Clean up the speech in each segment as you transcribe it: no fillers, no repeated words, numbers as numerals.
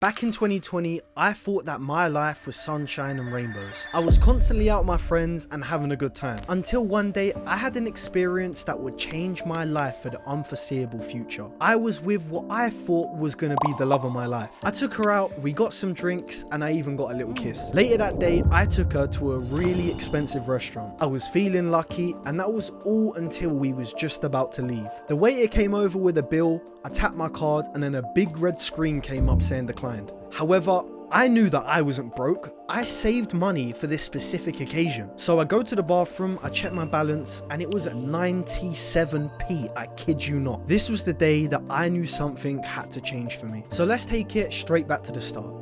Back in 2020, I thought that my life was sunshine and rainbows. I was constantly out with my friends and having a good time. Until one day, I had an experience that would change my life for the unforeseeable future. I was with what I thought was gonna be the love of my life. I took her out, we got some drinks, and I even got a little kiss. Later that day, I took her to a really expensive restaurant. I was feeling lucky, and that was all until we was just about to leave. The waiter came over with a bill, I tapped my card, and then a big red screen came up saying declined. However, I knew that I wasn't broke. I saved money for this specific occasion. So I go to the bathroom, I check my balance, and it was at 97p, I kid you not. This was the day that I knew something had to change for me. So let's take it straight back to the start.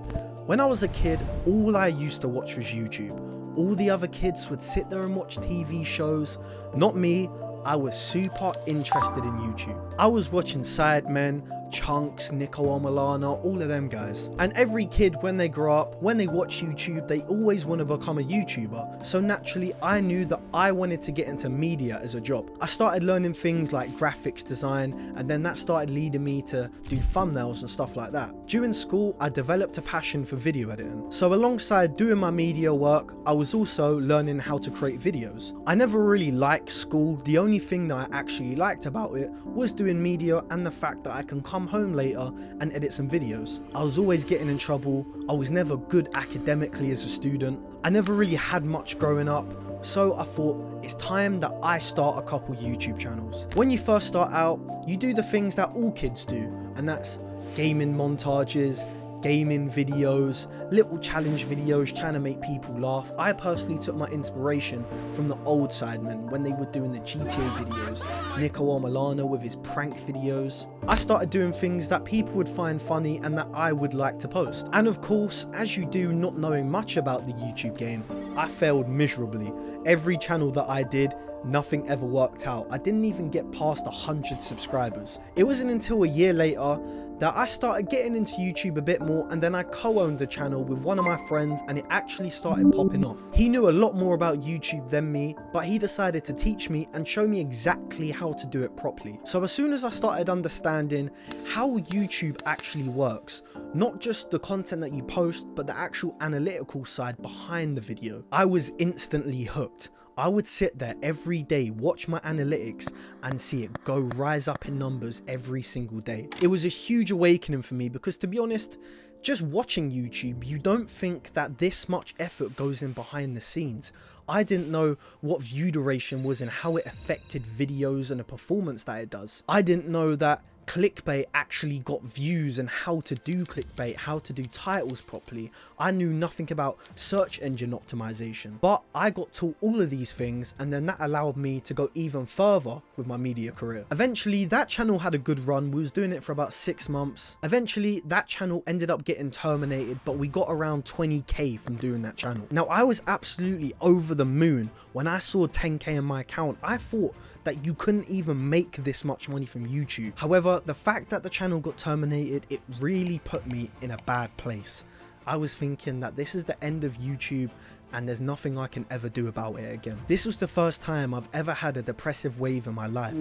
When I was a kid, all I used to watch was YouTube. All the other kids would sit there and watch TV shows. Not me. I was super interested in YouTube. I was watching Sidemen, Chunks, Nico Milana, all of them guys. And every kid, when they grow up, when they watch YouTube, they always want to become a YouTuber. So naturally, I knew that I wanted to get into media as a job. I started learning things like graphics design, and then that started leading me to do thumbnails and stuff like that. During school, I developed a passion for video editing. So alongside doing my media work, I was also learning how to create videos. I never really liked school. The only thing that I actually liked about it was doing media and the fact that I can come home later and edit some videos. I was always getting in trouble. I was never good academically as a student. I never really had much growing up. So I thought it's time that I start a couple YouTube channels. When you first start out, you do the things that all kids do, and that's gaming montages, gaming videos, little challenge videos trying to make people laugh. I personally took my inspiration from the old Sidemen when they were doing the GTA videos, Nico Milana with his prank videos. I started doing things that people would find funny and that I would like to post. And of course, as you do, not knowing much about the YouTube game, I failed miserably. Every channel that I did, nothing ever worked out. I didn't even get past 100 subscribers. It wasn't until a year later that I started getting into YouTube a bit more, and then I co-owned the channel with one of my friends and it actually started popping off. He knew a lot more about YouTube than me, but he decided to teach me and show me exactly how to do it properly. So as soon as I started understanding how YouTube actually works, not just the content that you post, but the actual analytical side behind the video, I was instantly hooked. I would sit there every day, watch my analytics and see it go rise up in numbers every single day. It was a huge awakening for me because, to be honest, just watching YouTube, you don't think that this much effort goes in behind the scenes. I didn't know what view duration was and how it affected videos and the performance that it does. I didn't know that clickbait actually got views and how to do clickbait, how to do titles properly. I knew nothing about search engine optimization, but I got taught all of these things, and then that allowed me to go even further with my media career. Eventually that channel had a good run. We was doing it for about 6 months. Eventually that channel ended up getting terminated, but we got around 20k from doing that channel. Now I was absolutely over the moon when I saw 10k in my account. I thought that you couldn't even make this much money from YouTube. However, the fact that the channel got terminated, it really put me in a bad place. I was thinking that this is the end of YouTube and there's nothing I can ever do about it again. This was the first time I've ever had a depressive wave in my life.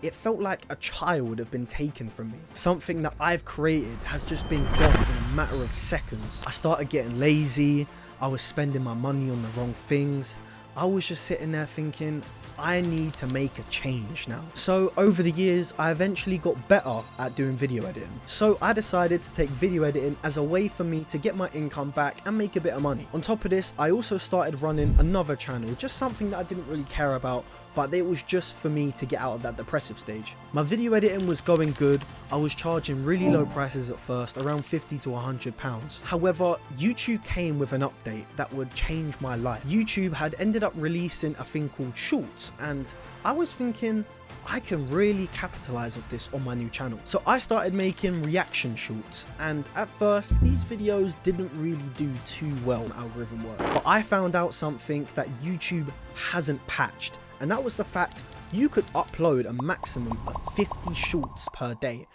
It felt like a child had been taken from me. Something that I've created has just been gone in a matter of seconds. I started getting lazy. I was spending my money on the wrong things. I was just sitting there thinking, I need to make a change now. So over the years, I eventually got better at doing video editing. So I decided to take video editing as a way for me to get my income back and make a bit of money. On top of this, I also started running another channel, just something that I didn't really care about, but it was just for me to get out of that depressive stage. My video editing was going good. I was charging really low prices at first, around 50 to 100 pounds. However, YouTube came with an update that would change my life. YouTube had ended up releasing a thing called Shorts, and I was thinking, I can really capitalize off this on my new channel. So I started making reaction shorts, and at first these videos didn't really do too well on algorithm work. But I found out something that YouTube hasn't patched, and that was the fact you could upload a maximum of 50 shorts per day.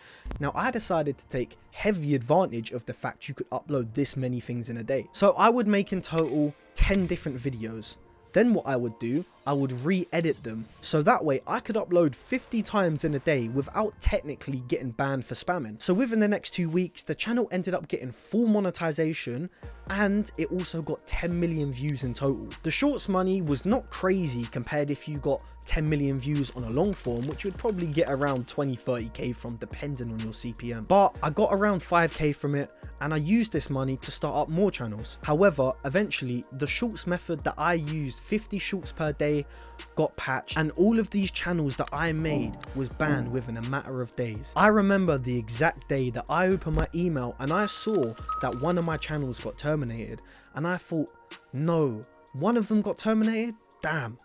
Now I decided to take heavy advantage of the fact you could upload this many things in a day. So I would make in total 10 different videos. Then what I would do, I would re-edit them, so that way I could upload 50 times in a day without technically getting banned for spamming. So within the next 2 weeks, the channel ended up getting full monetization, and it also got 10 million views in total. The shorts money was not crazy compared if you got 10 million views on a long form, which you'd probably get around 20-30k from, depending on your CPM. But I got around 5k from it, and I used this money to start up more channels. However, eventually the shorts method that I used, 50 shorts per day, got patched, and all of these channels that I made was banned within a matter of days. I remember the exact day that I opened my email and I saw that one of my channels got terminated, and I thought, no, one of them got terminated? Damn.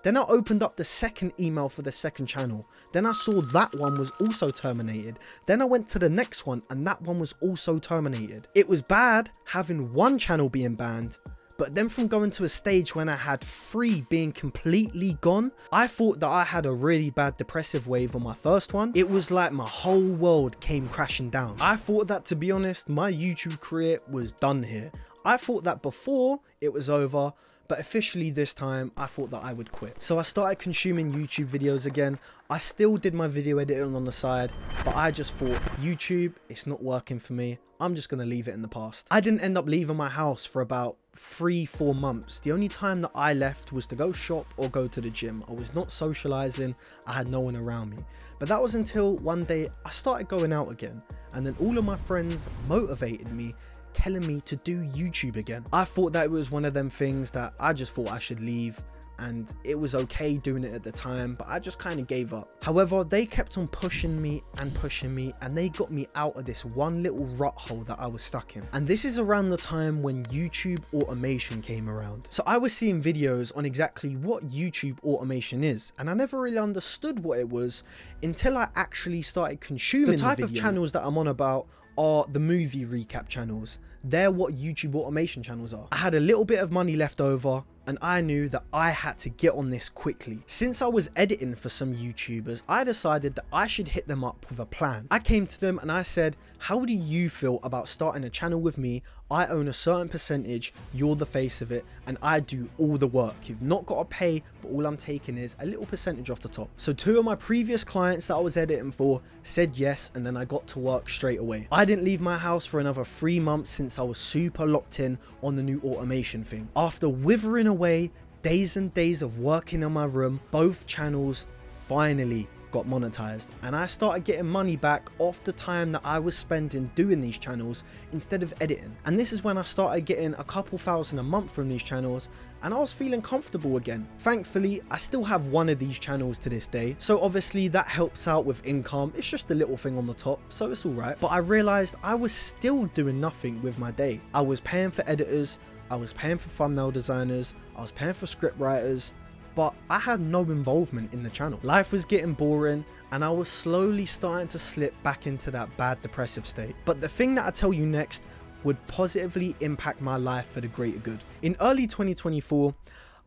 Then I opened up the second email for the second channel. Then I saw that one was also terminated. Then I went to the next one and that one was also terminated. It was bad having one channel being banned, but then from going to a stage when I had 3 being completely gone, I thought that I had a really bad depressive wave on my first one. It was like my whole world came crashing down. I thought that, to be honest, my YouTube career was done here. I thought that before it was over, but officially this time I thought that I would quit. So I started consuming YouTube videos again. I still did my video editing on the side, but I just thought, YouTube, it's not working for me. I'm just gonna leave it in the past. I didn't end up leaving my house for about 3-4 months. The only time that I left was to go shop or go to the gym. I was not socializing, I had no one around me. But that was until one day I started going out again, and then all of my friends motivated me, telling me to do YouTube again. I thought that it was one of them things that I just thought I should leave, and it was okay doing it at the time, but I just kind of gave up. However, they kept on pushing me, and they got me out of this one little rut hole that I was stuck in. And this is around the time when YouTube automation came around. So I was seeing videos on exactly what YouTube automation is, and I never really understood what it was until I actually started consuming the type of channels that I'm on about are the movie recap channels. They're what YouTube automation channels are. I had a little bit of money left over, and I knew that I had to get on this quickly. Since I was editing for some YouTubers, I decided that I should hit them up with a plan. I came to them and I said, how do you feel about starting a channel with me? I own a certain percentage, you're the face of it, and I do all the work. You've not got to pay, but all I'm taking is a little percentage off the top. So 2 of my previous clients that I was editing for said yes, and then I got to work straight away. I didn't leave my house for another 3 months since I was super locked in on the new automation thing. After withering away days and days of working on my room, both channels finally got monetized, and I started getting money back off the time that I was spending doing these channels instead of editing. And this is when I started getting a couple thousand a month from these channels, and I was feeling comfortable again. Thankfully, I still have one of these channels to this day, so obviously that helps out with income. It's just a little thing on the top, so it's alright. But I realized I was still doing nothing with my day. I was paying for editors, I was paying for thumbnail designers, I was paying for script writers, but I had no involvement in the channel. Life was getting boring, and I was slowly starting to slip back into that bad depressive state. But the thing that I tell you next would positively impact my life for the greater good. In early 2024,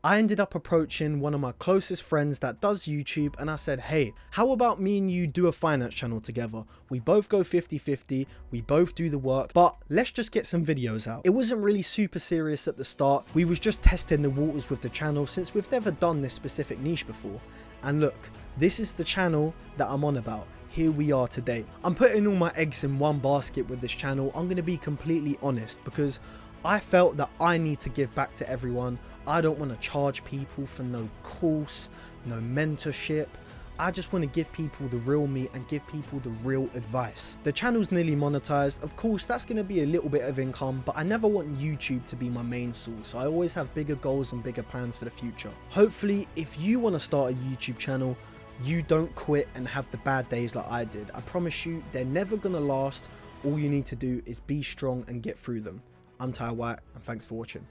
I ended up approaching one of my closest friends that does YouTube, and I said, hey, how about me and you do a finance channel together? We both go 50-50, we both do the work, but let's just get some videos out. It wasn't really super serious at the start. We was just testing the waters with the channel since we've never done this specific niche before. And look, this is the channel that I'm on about. Here we are today. I'm putting all my eggs in one basket with this channel. I'm going to be completely honest, because I felt that I need to give back to everyone. I don't want to charge people for no course, no mentorship. I just want to give people the real me and give people the real advice. The channel's nearly monetized. Of course, that's going to be a little bit of income, but I never want YouTube to be my main source. I always have bigger goals and bigger plans for the future. Hopefully, if you want to start a YouTube channel, you don't quit and have the bad days like I did. I promise you, they're never going to last. All you need to do is be strong and get through them. I'm Ty White, and thanks for watching.